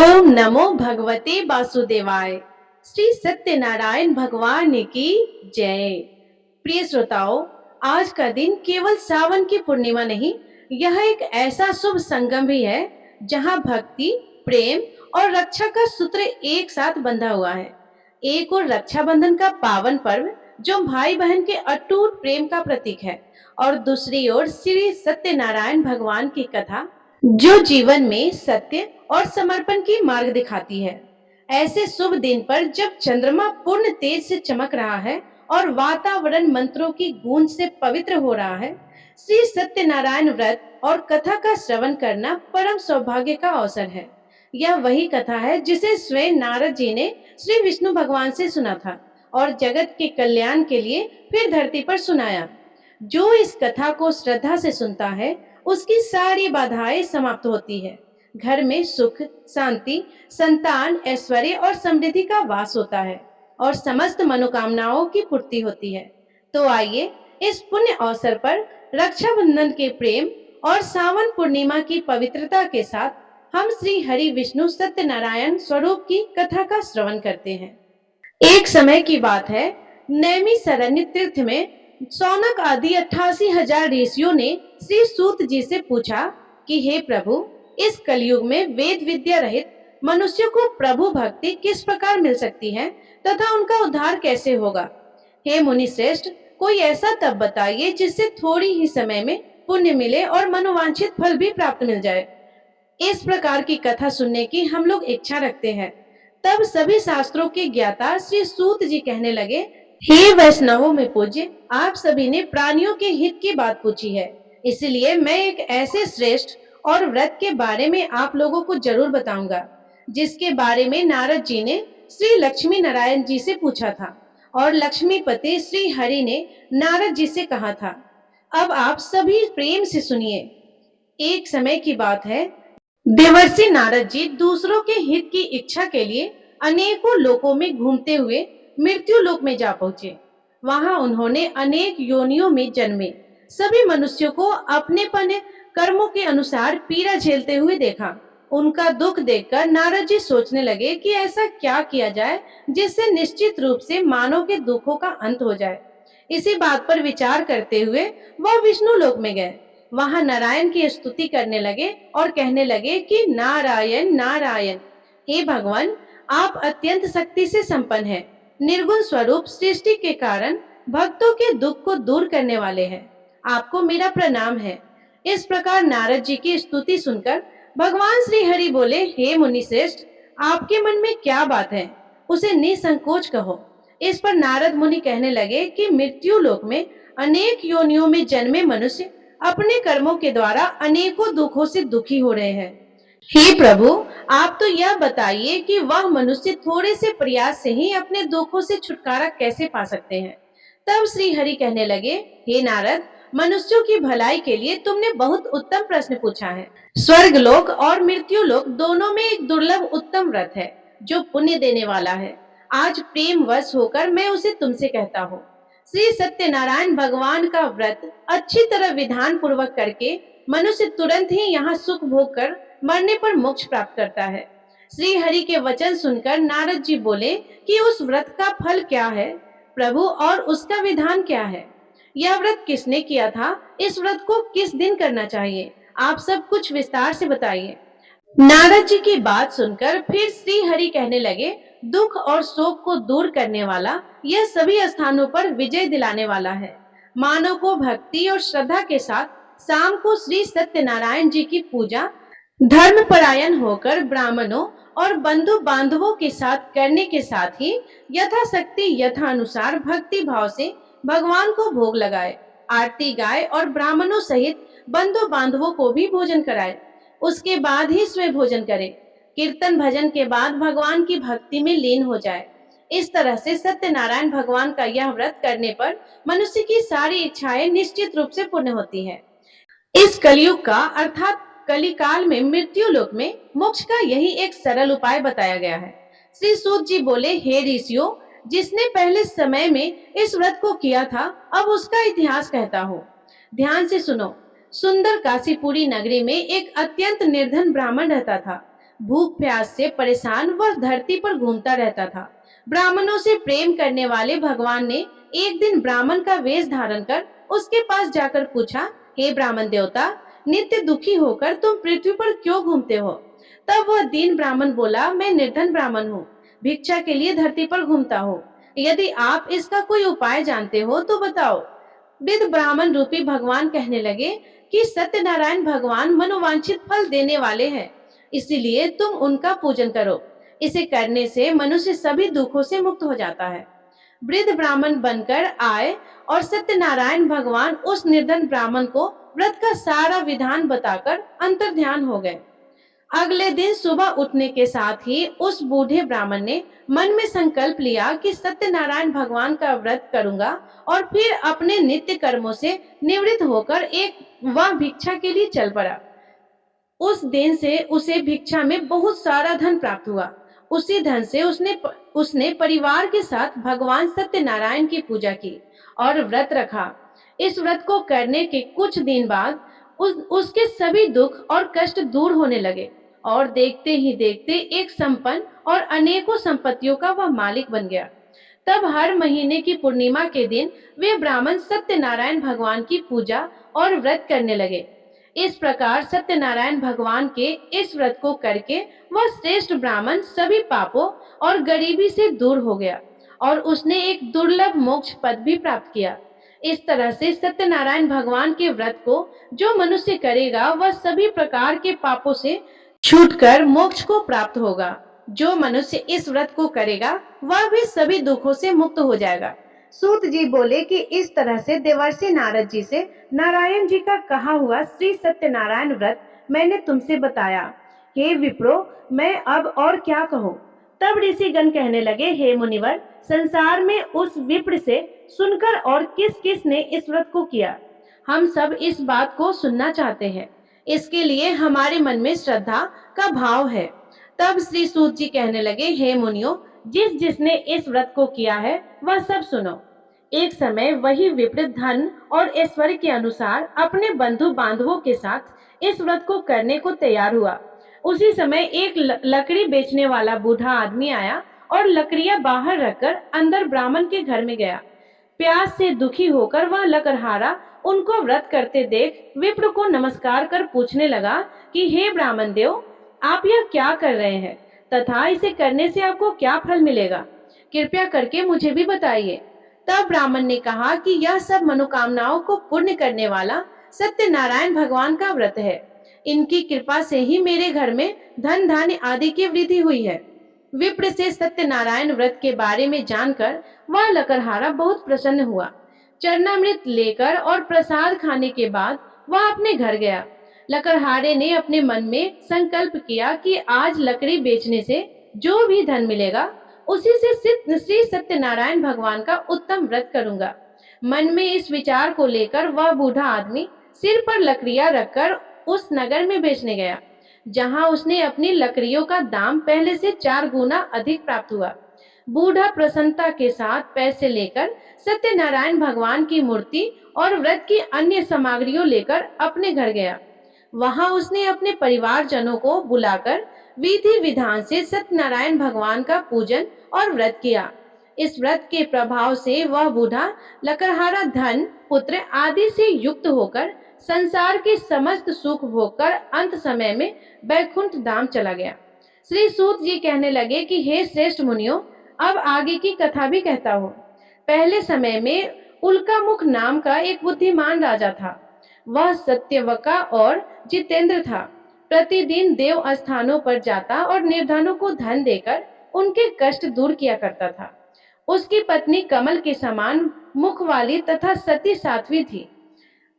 ओम नमो भगवते वासुदेवाय। श्री सत्यनारायण भगवान की जय। प्रिय श्रोताओं, आज का दिन केवल सावन की पूर्णिमा नहीं, यह एक ऐसा शुभ संगम भी है जहां भक्ति, प्रेम और रक्षा का सूत्र एक साथ बंधा हुआ है। एक और रक्षाबंधन का पावन पर्व जो भाई बहन के अटूट प्रेम का प्रतीक है, और दूसरी ओर श्री सत्यनारायण भगवान की कथा जो जीवन में सत्य और समर्पण की मार्ग दिखाती है। ऐसे शुभ दिन पर जब चंद्रमा पूर्ण तेज से चमक रहा है और वातावरण मंत्रों की गूंज से पवित्र हो रहा है, श्री सत्यनारायण व्रत और कथा का श्रवण करना परम सौभाग्य का अवसर है। यह वही कथा है जिसे स्वयं नारद जी ने श्री विष्णु भगवान से सुना था और जगत के कल्याण के लिए फिर धरती पर सुनाया। जो इस कथा को श्रद्धा से सुनता है, उसकी सारी बाधाएं समाप्त होती है। घर में सुख, शांति, संतान, ऐश्वर्य और समृद्धि का वास होता है और समस्त मनोकामनाओं की पूर्ति होती है। तो आइए इस पुण्य अवसर पर रक्षाबंधन के प्रेम और सावन पूर्णिमा की पवित्रता के साथ हम श्री हरि विष्णु सत्यनारायण स्वरूप की कथा का श्रवण करते हैं। एक समय की बात है, नैमिषारण्य तीर्थ में सौनक आदि 88,000 ऋषियों ने श्री सूत जी से पूछा कि हे प्रभु, इस कलयुग में वेद विद्या रहित मनुष्य को प्रभु भक्ति किस प्रकार मिल सकती है तथा उनका उद्धार कैसे होगा। हे मुनि श्रेष्ठ, कोई ऐसा तप बताइए जिससे थोड़ी ही समय में पुण्य मिले और मनोवांछित फल भी प्राप्त मिल जाए। इस प्रकार की कथा सुनने की हम लोग इच्छा रखते हैं। तब सभी शास्त्रों के ज्ञाता श्री सूत जी कहने लगे, हे वैष्णवों में पूज्य, आप सभी ने प्राणियों के हित की बात पूछी है, इसलिए मैं एक ऐसे श्रेष्ठ और व्रत के बारे में आप लोगों को जरूर बताऊंगा जिसके बारे में नारद जी ने श्री लक्ष्मी नारायण जी से पूछा था और लक्ष्मीपति श्री हरि ने नारद जी से कहा था। अब आप सभी प्रेम से सुनिए। एक समय की बात है, देवर्षि नारद जी दूसरों के हित की इच्छा के लिए अनेकों लोकों में घूमते हुए मृत्यु लोक में जा पहुंचे। वहां उन्होंने अनेक योनियों में जन्मे सभी मनुष्यों को अपनेपन कर्मों के अनुसार पीड़ा झेलते हुए देखा। उनका दुख देखकर नारद जी सोचने लगे कि ऐसा क्या किया जाए जिससे निश्चित रूप से मानव के दुखों का अंत हो जाए। इसी बात पर विचार करते हुए वह विष्णु लोक में गए। वहां नारायण की स्तुति करने लगे और कहने लगे कि नारायण नारायण, हे भगवान, आप अत्यंत शक्ति से संपन्न हैं, निर्गुण स्वरूप, सृष्टि के कारण भक्तों के दुख को दूर करने वाले हैं, आपको मेरा प्रणाम है। इस प्रकार नारद जी की स्तुति सुनकर भगवान श्री हरि बोले, हे मुनि श्रेष्ठ, आपके मन में क्या बात है, उसे निसंकोच कहो। इस पर नारद मुनि कहने लगे कि मृत्यु लोक में अनेक योनियों में जन्मे मनुष्य अपने कर्मों के द्वारा अनेकों दुखों से दुखी हो रहे हैं। हे प्रभु, आप तो यह बताइए कि वह मनुष्य थोड़े से प्रयास से ही अपने दुखों से छुटकारा कैसे पा सकते हैं। तब श्री हरि कहने लगे, हे नारद, मनुष्यों की भलाई के लिए तुमने बहुत उत्तम प्रश्न पूछा है। स्वर्ग लोक और मृत्यु लोक दोनों में एक दुर्लभ उत्तम व्रत है जो पुण्य देने वाला है। आज प्रेम वश होकर मैं उसे तुमसे कहता हूँ। श्री सत्यनारायण भगवान का व्रत अच्छी तरह विधान पूर्वक करके मनुष्य तुरंत ही यहाँ सुख भोग कर मरने पर मोक्ष प्राप्त करता है। श्री हरि के वचन सुनकर नारद जी बोले कि उस व्रत का फल क्या है प्रभु, और उसका विधान क्या है। यह व्रत किसने किया था, इस व्रत को किस दिन करना चाहिए, आप सब कुछ विस्तार से बताइए। नारद जी की बात सुनकर फिर श्री हरि कहने लगे, दुख और शोक को दूर करने वाला, यह सभी स्थानों पर विजय दिलाने वाला है। मानव को भक्ति और श्रद्धा के साथ शाम को श्री सत्यनारायण जी की पूजा धर्मपरायण होकर ब्राह्मणों और बंधु बांधवों के साथ करने के साथ ही यथाशक्ति यथानुसार भक्ति भाव से भगवान को भोग लगाए, आरती गाए और ब्राह्मणों सहित बंधु बांधवों को भी भोजन कराए। उसके बाद ही स्वयं भोजन करे। कीर्तन भजन के बाद भगवान की भक्ति में लीन हो जाए। इस तरह से सत्यनारायण भगवान का यह व्रत करने पर मनुष्य की सारी इच्छाएं निश्चित रूप से पूर्ण होती है। इस कलयुग का अर्थात कलिकाल में मृत्यु लोक में मोक्ष का यही एक सरल उपाय बताया गया है। श्री सूत जी बोले, हे ऋषियों, जिसने पहले समय में इस व्रत को किया था, अब उसका इतिहास कहता हूँ, ध्यान से सुनो। सुंदर काशीपुरी नगरी में एक अत्यंत निर्धन ब्राह्मण रहता था। भूख प्यास से परेशान वह धरती पर घूमता रहता था। ब्राह्मणों से प्रेम करने वाले भगवान ने एक दिन ब्राह्मण का वेश धारण कर उसके पास जाकर पूछा, हे ब्राह्मण देवता, नित्य दुखी होकर तुम पृथ्वी पर क्यों घूमते हो? तब वह दीन ब्राह्मण बोला, मैं निर्धन ब्राह्मण हूँ, भिक्षा के लिए धरती पर घूमता हूँ। यदि आप इसका कोई उपाय जानते हो तो बताओ। वृद्ध ब्राह्मण रूपी भगवान कहने लगे कि सत्यनारायण भगवान मनोवांछित फल देने वाले हैं, इसीलिए तुम उनका पूजन करो। इसे करने से मनुष्य सभी दुखों से मुक्त हो जाता है। वृद्ध ब्राह्मण बनकर आए और सत्यनारायण भगवान उस निर्धन ब्राह्मण को व्रत का सारा विधान बताकर अंतर्ध्यान हो गए। अगले दिन सुबह उठने के साथ ही उस बूढ़े ब्राह्मण ने मन में संकल्प लिया कि सत्यनारायण भगवान का व्रत करूंगा और फिर अपने नित्य कर्मों से निवृत्त होकर एक वह भिक्षा के लिए चल पड़ा। उस दिन से उसे भिक्षा में बहुत सारा धन प्राप्त हुआ। उसी धन से उसने परिवार के साथ भगवान सत्यनारायण की पूजा की और व्रत रखा। इस व्रत को करने के कुछ दिन बाद उसके सभी दुख और कष्ट दूर होने लगे और देखते ही देखते एक संपन्न और अनेकों संपत्तियों का वह मालिक बन गया। तब हर महीने की पूर्णिमा के दिन वे ब्राह्मण सत्यनारायण भगवान की पूजा और व्रत करने लगे। इस प्रकार सत्यनारायण भगवान के इस व्रत को करके वह श्रेष्ठ ब्राह्मण सभी पापों और गरीबी से दूर हो गया और उसने एक दुर्लभ मोक्ष पद भी प्राप्त किया। इस तरह से सत्यनारायण भगवान के व्रत को जो मनुष्य करेगा वह सभी प्रकार के पापों से छूटकर मोक्ष को प्राप्त होगा। जो मनुष्य इस व्रत को करेगा वह भी सभी दुखों से मुक्त हो जाएगा। सूत जी बोले कि इस तरह से देवर्षि नारद जी से नारायण जी का कहा हुआ श्री सत्यनारायण व्रत मैंने तुमसे बताया। हे विप्रो, मैं अब और क्या कहूँ? तब ऋषिगण कहने लगे, हे मुनिवर, संसार में उस विप्र से सुनकर और किस किस ने इस व्रत को किया, हम सब इस बात को सुनना चाहते हैं। इसके लिए हमारे मन में श्रद्धा का भाव है। तब श्री सूत जी कहने लगे, हे मुनियों, जिस जिसने इस व्रत को किया है वह सब सुनो। एक समय वही विप्र धन और ऐश्वर्य के अनुसार अपने बंधु बांधवों के साथ इस व्रत को करने को तैयार हुआ। उसी समय एक लकड़ी बेचने वाला बूढ़ा आदमी आया और लकड़ियां बाहर रखकर अंदर ब्राह्मण के घर में गया। प्यास से दुखी होकर वह लकड़हारा उनको व्रत करते देख विप्र को नमस्कार कर पूछने लगा कि हे ब्राह्मण देव, आप यह क्या कर रहे हैं तथा इसे करने से आपको क्या फल मिलेगा? कृपया करके मुझे भी बताइए। तब ब्राह्मण ने कहा कि यह सब मनोकामनाओं को पूर्ण करने वाला सत्यनारायण भगवान का व्रत है। इनकी कृपा से ही मेरे घर में धन धान्य आदि की वृद्धि हुई है। विप्र से सत्यनारायण व्रत के बारे में जानकर वह लकड़हारा बहुत प्रसन्न हुआ। चरणामृत लेकर और प्रसाद खाने के बाद वह अपने घर गया। लकड़हारे ने अपने मन में संकल्प किया कि आज लकड़ी बेचने से जो भी धन मिलेगा उसी से श्री सत्यनारायण भगवान का उत्तम व्रत करूंगा। मन में इस विचार को लेकर वह बूढ़ा आदमी सिर पर लकड़ियां रखकर उस नगर में बेचने गया, जहां उसने अपनी लकड़ियों का दाम पहले से 4 गुना अधिक प्राप्त हुआ। बूढ़ा प्रसन्नता के साथ पैसे लेकर सत्यनारायण भगवान की मूर्ति और व्रत की अन्य सामग्रियों लेकर अपने घर गया। वहां उसने अपने परिवारजनों को बुलाकर विधि विधान से सत्यनारायण भगवान का पूजन और व्रत किया। इस व्रत के प्रभाव से वह बूढ़ा लकड़हारा धन, पुत्र आदि से युक्त होकर संसार के समस्त सुख भोगकर अंत समय में बैकुंठ धाम चला गया। श्री सूत जी कहने लगे कि हे श्रेष्ठ मुनियों, अब आगे की कथा भी कहता हूँ। पहले समय में उल्कामुख नाम का एक बुद्धिमान राजा था। वह सत्यवका और जितेंद्र था। प्रतिदिन देव स्थानों पर जाता और निर्धनों को धन देकर उनके कष्ट दूर किया करता था। उसकी पत्नी कमल के समान मुख वाली तथा सती साध्वी थी।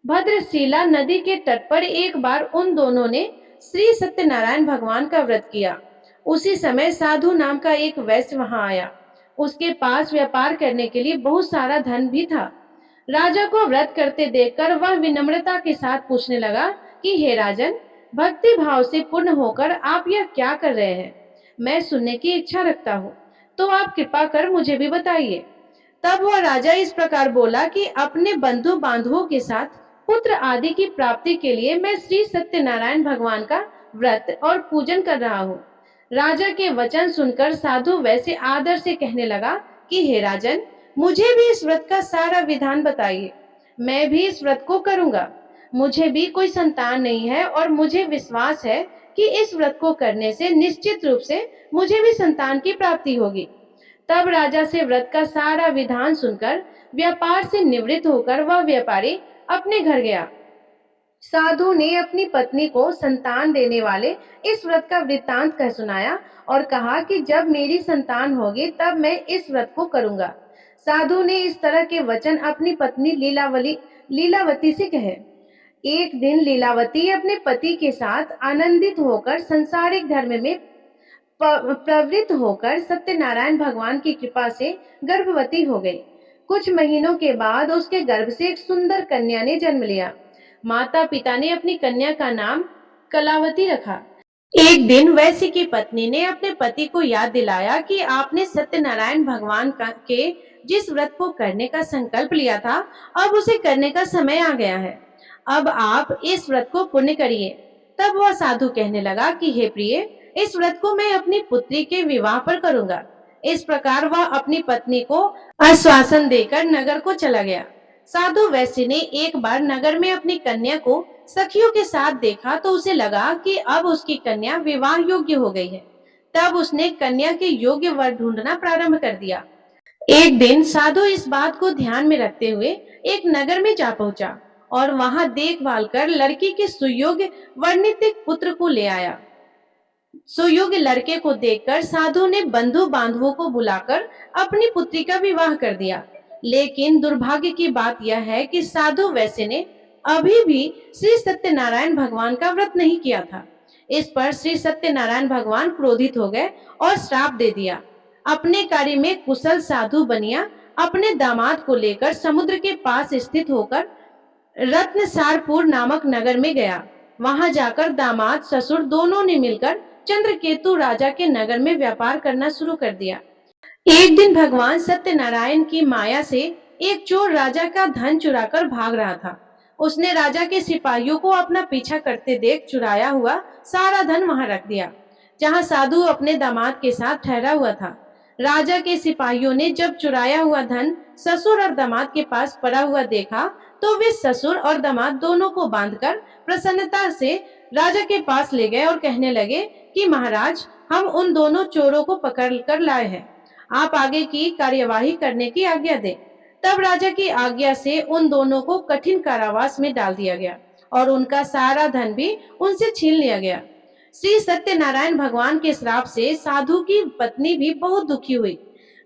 भद्रशिला नदी के तट पर एक बार उन दोनों ने श्री सत्यनारायण भगवान का व्रत किया। उसी समय साधु नाम का एक वैश्य वहां आया। उसके पास व्यापार करने के लिए बहुत सारा धन भी था। राजा को व्रत करते देखकर वह विनम्रता के साथ पूछने लगा कि हे राजन, भक्ति भाव से पूर्ण होकर आप यह क्या कर रहे हैं? मैं सुनने की इच्छा रखता हूँ, तो आप कृपा कर मुझे भी बताइए। तब वह राजा इस प्रकार बोला कि अपने बंधु बांधवों के साथ पुत्र आदि की प्राप्ति के लिए मैं श्री सत्यनारायण भगवान का व्रत और पूजन कर रहा हूँ। राजा के वचन सुनकर साधु वैसे आदर से कहने लगा कि हे राजन, मुझे भी इस व्रत का सारा विधान बताइए, मैं भी इस व्रत को करूंगा। मुझे भी कोई संतान नहीं है और मुझे विश्वास है कि इस व्रत को करने से निश्चित रूप से मुझे भी संतान की प्राप्ति होगी। तब राजा से व्रत का सारा विधान सुनकर व्यापार से निवृत्त होकर वह व्यापारी अपने घर गया। साधु ने अपनी पत्नी को संतान देने वाले इस व्रत का वृत्तांत कह सुनाया और कहा कि जब मेरी संतान होगी तब मैं इस व्रत को करूंगा। साधु ने इस तरह के वचन अपनी पत्नी लीलावती से कहे। एक दिन लीलावती अपने पति के साथ आनंदित होकर संसारिक धर्म में प्रवृत्त होकर सत्यनारायण भगवान की कृपा से गर्भवती हो गई। कुछ महीनों के बाद उसके गर्भ से एक सुंदर कन्या ने जन्म लिया। माता पिता ने अपनी कन्या का नाम कलावती रखा। एक दिन वैश्य की पत्नी ने अपने पति को याद दिलाया कि आपने सत्यनारायण भगवान के जिस व्रत को करने का संकल्प लिया था, अब उसे करने का समय आ गया है। अब आप इस व्रत को पूर्ण करिए। तब वह साधु कहने लगा कि हे प्रिय, इस व्रत को मैं अपनी पुत्री के विवाह पर करूंगा। इस प्रकार वह अपनी पत्नी को आश्वासन देकर नगर को चला गया। साधु वैश्य ने एक बार नगर में अपनी कन्या को सखियों के साथ देखा तो उसे लगा कि अब उसकी कन्या विवाह योग्य हो गई है। तब उसने कन्या के योग्य वर ढूंढना प्रारंभ कर दिया। एक दिन साधु इस बात को ध्यान में रखते हुए एक नगर में जा पहुंचा और वहां देखभाल कर लड़की के सुयोग्य वर्णित पुत्र को ले आया। सुयोग्य लड़के को देखकर साधु ने बंधु बांधवों को बुलाकर अपनी पुत्री का विवाह कर दिया। लेकिन दुर्भाग्य की बात यह है कि साधु वैश्य ने अभी भी श्री सत्यनारायण भगवान का व्रत नहीं किया था। इस पर श्री सत्यनारायण भगवान क्रोधित हो गए और श्राप दे दिया। अपने कार्य में कुशल साधु बनिया अपने दामाद को लेकर समुद्र के पास स्थित होकर रत्नसारपुर नामक नगर में गया। वहां जाकर दामाद ससुर दोनों ने मिलकर चंद्रकेतु राजा के नगर में व्यापार करना शुरू कर दिया। एक दिन भगवान सत्यनारायण की माया से एक चोर राजा का धन चुराकर भाग रहा था। उसने राजा के सिपाहियों को अपना पीछा करते देख चुराया हुआ सारा धन वहां रख दिया, जहां साधु अपने दामाद के साथ ठहरा हुआ था। राजा के सिपाहियों ने जब चुराया हुआ धन ससुर और दामाद के पास पड़ा हुआ देखा तो वे ससुर और दामाद दोनों को बांधकर प्रसन्नता से राजा के पास ले गए और कहने लगे कि महाराज, हम उन दोनों चोरों को पकड़ कर लाए हैं, आप आगे की कार्यवाही करने की आज्ञा दें। तब राजा की आज्ञा से उन दोनों को कठिन कारावास में डाल दिया गया और उनका सारा धन भी उनसे छीन लिया गया। श्री सत्यनारायण भगवान के श्राप से साधु की पत्नी भी बहुत दुखी हुई।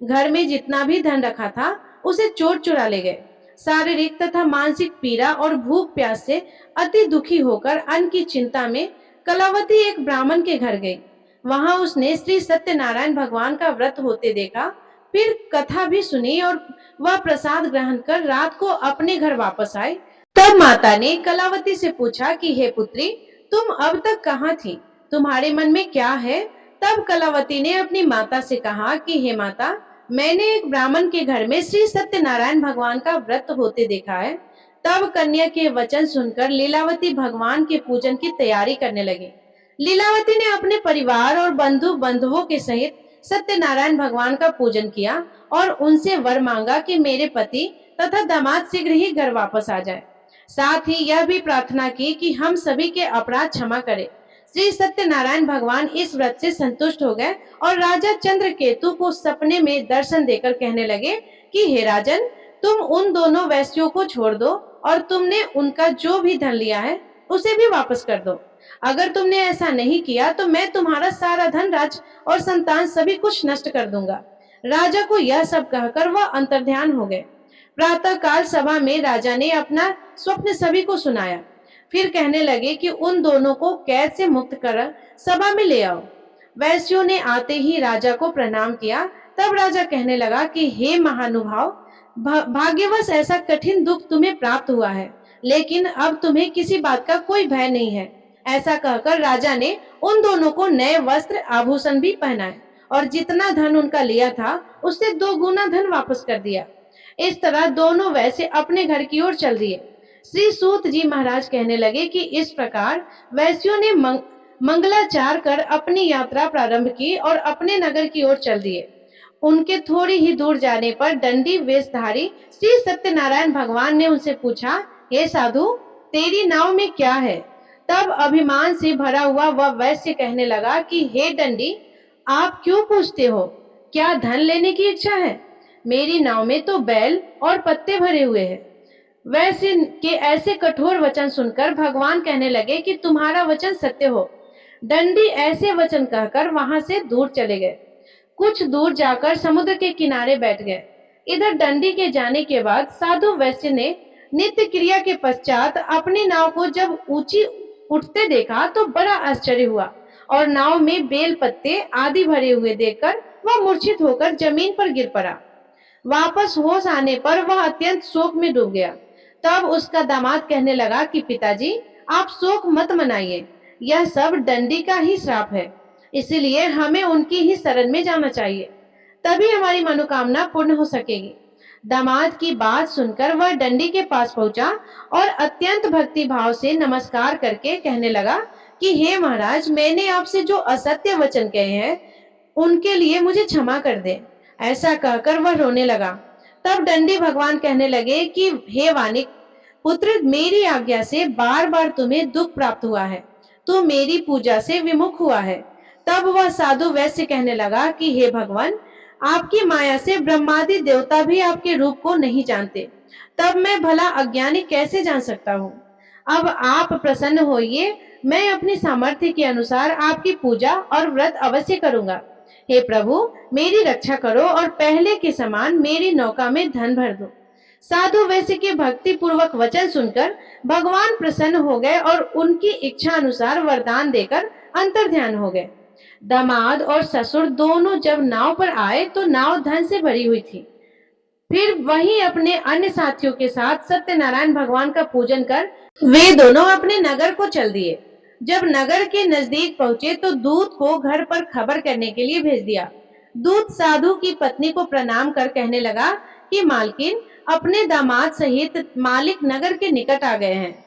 घर में जितना भी धन रखा था उसे चोर चुरा ले गए। शारीरिक तथा मानसिक पीड़ा और भूख प्यास से अति दुखी होकर अन्न की चिंता में कलावती एक ब्राह्मण के घर गई। वहां उसने श्री सत्यनारायण भगवान का व्रत होते देखा, फिर कथा भी सुनी और वह प्रसाद ग्रहण कर रात को अपने घर वापस आए। तब माता ने कलावती से पूछा कि हे पुत्री, तुम अब तक कहाँ थी, तुम्हारे मन में क्या है? तब कलावती ने अपनी माता से कहा कि हे माता, मैंने एक ब्राह्मण के घर में श्री सत्यनारायण भगवान का व्रत होते देखा है। तब कन्या के वचन सुनकर लीलावती भगवान के पूजन की तैयारी करने लगी। लीलावती ने अपने परिवार और बंधु बांधवों के सहित सत्यनारायण भगवान का पूजन किया और उनसे वर मांगा कि मेरे पति तथा दामाद शीघ्र ही घर वापस आ जाए। साथ ही यह भी प्रार्थना की कि हम सभी के अपराध क्षमा करें। श्री सत्यनारायण भगवान इस व्रत से संतुष्ट हो गए और राजा चंद्रकेतु को सपने में दर्शन देकर कहने लगे कि हे राजन, तुम उन दोनों वैश्यों को छोड़ दो और तुमने उनका जो भी धन लिया है उसे भी वापस कर दो। अगर तुमने ऐसा नहीं किया तो मैं तुम्हारा सारा धन, राज और संतान सभी कुछ नष्ट कर दूंगा। राजा को यह सब कहकर वह अंतर्ध्यान हो गए। प्रातः काल सभा में राजा ने अपना स्वप्न सभी को सुनाया। फिर कहने लगे कि उन दोनों को कैद से मुक्त कर सभा में ले आओ। वैश्यों ने आते ही राजा को प्रणाम किया। तब राजा कहने लगा कि हे महानुभाव, भाग्यवश ऐसा कठिन दुख तुम्हें प्राप्त हुआ है, लेकिन अब तुम्हें किसी बात का कोई भय नहीं है। ऐसा कहकर राजा ने उन दोनों को नए वस्त्र आभूषण भी पहनाए और जितना धन उनका लिया था उससे 2 गुना धन वापस कर दिया। इस तरह दोनों वैसे अपने घर की ओर चल दिए। श्री सूत जी महाराज कहने लगे कि इस प्रकार वैश्यों ने मंगलाचार कर अपनी यात्रा प्रारंभ की और अपने नगर की ओर चल दिए। उनके थोड़ी ही दूर जाने पर दंडी वेशधारी श्री सत्यनारायण भगवान ने उनसे पूछा, हे साधु, तेरी नाव में क्या है? तब अभिमान से भरा हुआ वह वैश्य कहने लगा कि हे दंडी, आप क्यों पूछते हो? क्या धन लेने की इच्छा है? मेरी नाव में तो बैल और पत्ते भरे हुए हैं। वैश्य के ऐसे कठोर वचन सुनकर भगवान कहने लगे कि तुम्हारा वचन सत्य हो। दंडी ऐसे वचन कहकर वहां से दूर चले गए। कुछ दूर जाकर समुद्र के किनारे बैठ गए। इधर दंडी के जाने के बाद साधु वैश्य ने नित्य क्रिया के पश्चात अपनी नाव को जब ऊंची उठते देखा तो बड़ा आश्चर्य हुआ और नाव में बेल पत्ते आदि भरे हुए देखकर वह मूर्छित होकर जमीन पर गिर पड़ा। वापस होश आने पर वह अत्यंत शोक में डूब गया। तब उसका दामाद कहने लगा कि पिताजी, आप शोक मत मनाइए, यह सब दंडी का ही श्राप है, इसलिए हमें उनकी ही शरण में जाना चाहिए, तभी हमारी मनोकामना पूर्ण हो सकेगी। दामाद की बात सुनकर वह दंडी के पास पहुंचा और अत्यंत भक्ति भाव से नमस्कार करके कहने लगा कि हे महाराज, मैंने आपसे जो असत्य वचन कहे हैं उनके लिए मुझे क्षमा कर दे। ऐसा कहकर वह रोने लगा। तब दंडी भगवान कहने लगे कि हे वानिक पुत्र, मेरी आज्ञा से बार बार तुम्हें दुख प्राप्त हुआ है, तू मेरी पूजा से विमुख हुआ है। तब वह साधु वैश्य कहने लगा कि हे भगवान, आपकी माया से ब्रह्मादि देवता भी आपके रूप को नहीं जानते, तब मैं भला अज्ञानी कैसे जान सकता हूँ। अब आप प्रसन्न होइए, मैं अपनी सामर्थ्य के अनुसार आपकी पूजा और व्रत अवश्य करूंगा। हे प्रभु, मेरी रक्षा करो और पहले के समान मेरी नौका में धन भर दो। साधु वैश्य के भक्ति पूर्वक वचन सुनकर भगवान प्रसन्न हो गए और उनकी इच्छा अनुसार वरदान देकर अंतर्ध्यान हो गए। दामाद और ससुर दोनों जब नाव पर आए तो नाव धन से भरी हुई थी। फिर वहीं अपने अन्य साथियों के साथ सत्यनारायण भगवान का पूजन कर वे दोनों अपने नगर को चल दिए। जब नगर के नजदीक पहुंचे तो दूत को घर पर खबर करने के लिए भेज दिया। दूत साधु की पत्नी को प्रणाम कर कहने लगा कि मालकिन, अपने दामाद सहित मालिक नगर के निकट आ गए हैं।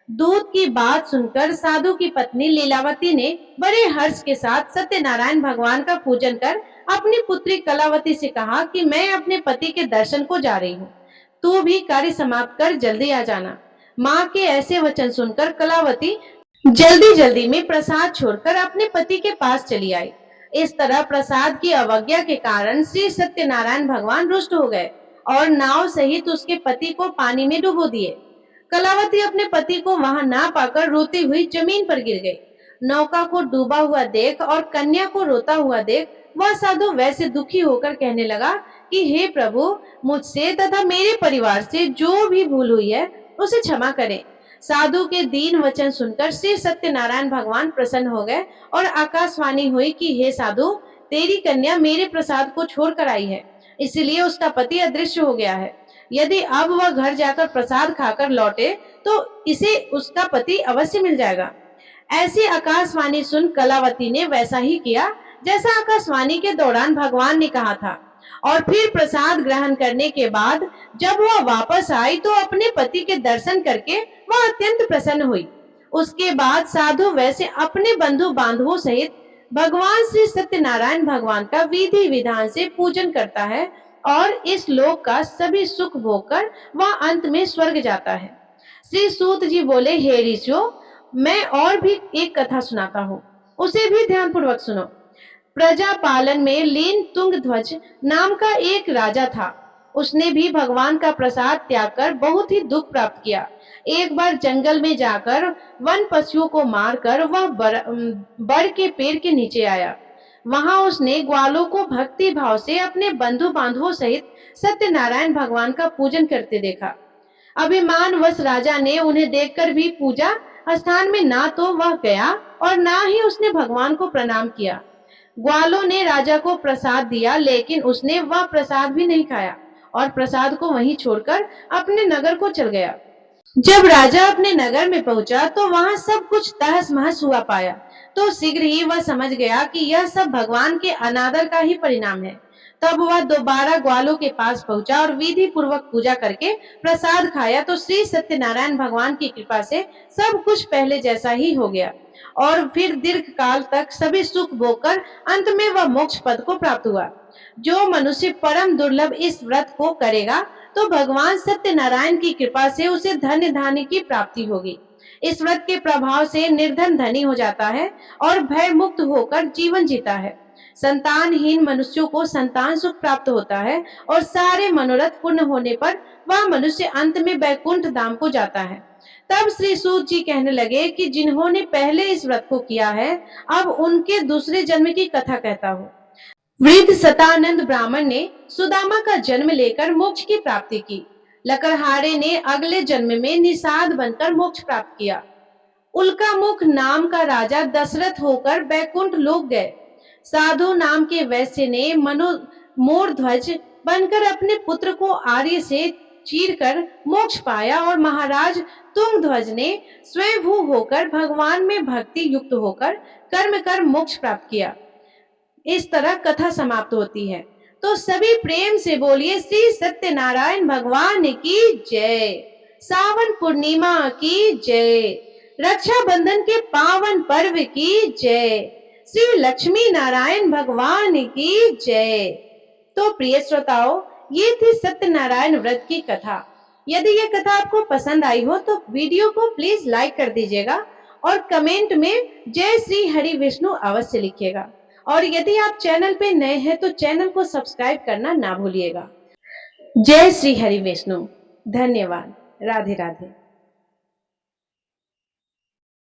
दूत की बात सुनकर साधु की पत्नी लीलावती ने बड़े हर्ष के साथ सत्यनारायण भगवान का पूजन कर अपनी पुत्री कलावती से कहा कि मैं अपने पति के दर्शन को जा रही हूँ, तू भी कार्य समाप्त कर जल्दी आ जाना। माँ के ऐसे वचन सुनकर कलावती जल्दी जल्दी में प्रसाद छोड़कर अपने पति के पास चली आई। इस तरह प्रसाद की अवज्ञा के कारण श्री सत्यनारायण भगवान रुष्ट हो गए और नाव सहित उसके पति को पानी में डुबो दिए। कलावती अपने पति को वहां ना पाकर रोती हुई जमीन पर गिर गई। नौका को डूबा हुआ देख और कन्या को रोता हुआ देख वह साधु वैसे दुखी होकर कहने लगा कि हे प्रभु, मुझसे तथा मेरे परिवार से जो भी भूल हुई है उसे क्षमा करें। साधु के दीन वचन सुनकर श्री सत्यनारायण भगवान प्रसन्न हो गए और आकाशवाणी हुई कि हे साधु, तेरी कन्या मेरे प्रसाद को छोड़कर आई है, इसलिए उसका पति अदृश्य हो गया है। यदि अब वह घर जाकर प्रसाद खाकर लौटे तो इसे उसका पति अवश्य मिल जाएगा। ऐसी आकाशवाणी सुन कलावती ने वैसा ही किया जैसा आकाशवाणी के दौरान भगवान ने कहा था, और फिर प्रसाद ग्रहण करने के बाद जब वह वापस आई तो अपने पति के दर्शन करके वह अत्यंत प्रसन्न हुई। उसके बाद साधु वैसे अपने बंधु बांधवों सहित भगवान श्री सत्यनारायण भगवान का विधि विधान से पूजन करता है और इस लोक का सभी सुख भोगकर वह अंत में स्वर्ग जाता है। श्री सूत जी बोले, हे ऋषियों, मैं और भी एक कथा सुनाता हूँ, उसे भी ध्यान पूर्वक सुनो। प्रजा पालन में लीन तुंगध्वज नाम का एक राजा था। उसने भी भगवान का प्रसाद त्याग कर बहुत ही दुख प्राप्त किया। एक बार जंगल में जाकर वन पशुओं को मारकर वह बड़ के पेड़ के नीचे आया। वहां उसने ग्वालों को भक्ति भाव से अपने बंधु बांधवों सहित सत्यनारायण भगवान का पूजन करते देखा। अभिमानवश राजा ने उन्हें देखकर भी पूजा स्थान में ना तो वह गया और ना ही उसने भगवान को प्रणाम किया। ग्वालों ने राजा को प्रसाद दिया, लेकिन उसने वह प्रसाद भी नहीं खाया और प्रसाद को वहीं छोड़कर अपने नगर को चल गया। जब राजा अपने नगर में पहुंचा तो वहां सब कुछ तहस महस हुआ पाया, तो शीघ्र ही वह समझ गया कि यह सब भगवान के अनादर का ही परिणाम है। तब वह दोबारा ग्वालों के पास पहुंचा और विधि पूर्वक पूजा करके प्रसाद खाया तो श्री सत्यनारायण भगवान की कृपा से सब कुछ पहले जैसा ही हो गया। और फिर दीर्घ काल तक सभी सुख भोगकर अंत में वह मोक्ष पद को प्राप्त हुआ। जो मनुष्य परम दुर्लभ इस व्रत को करेगा तो भगवान सत्यनारायण की कृपा से उसे धन्य धान्य की प्राप्ति होगी। इस व्रत के प्रभाव से निर्धन धनी हो जाता है और भय मुक्त होकर जीवन जीता है। संतानहीन मनुष्यों को संतान सुख प्राप्त होता है और सारे मनोरथ पूर्ण होने पर वह मनुष्य अंत में वैकुंठ धाम को जाता है। तब श्री सूत जी कहने लगे कि जिन्होंने पहले इस व्रत को किया है, अब उनके दूसरे जन्म की कथा कहता हूँ। वृद्ध सतानंद ब्राह्मण ने सुदामा का जन्म लेकर मोक्ष की प्राप्ति की। लकड़हारे ने अगले जन्म में निषाद बनकर मोक्ष प्राप्त किया। उल्कामुख नाम का राजा दशरथ होकर वैकुंठ लोक गए। साधु नाम के वैश्य ने मोरध्वज बनकर अपने पुत्र को आर्य से चीरकर मोक्ष पाया और महाराज तुंगध्वज ने स्वयंभू होकर भगवान में भक्ति युक्त होकर कर्म कर मोक्ष प्राप्त किया। इस तरह कथा समाप्त होती है। तो सभी प्रेम से बोलिए श्री सत्यनारायण भगवान की जय। सावन पूर्णिमा की जय। रक्षाबंधन के पावन पर्व की जय। श्री लक्ष्मी नारायण भगवान की जय। तो प्रिय श्रोताओं, ये थी सत्यनारायण व्रत की कथा। यदि ये कथा आपको पसंद आई हो तो वीडियो को प्लीज लाइक कर दीजिएगा और कमेंट में जय श्री हरि विष्णु अवश्य लिखिएगा। और यदि आप चैनल पे नए हैं तो चैनल को सब्सक्राइब करना ना भूलिएगा। जय श्री हरि विष्णु। धन्यवाद। राधे राधे।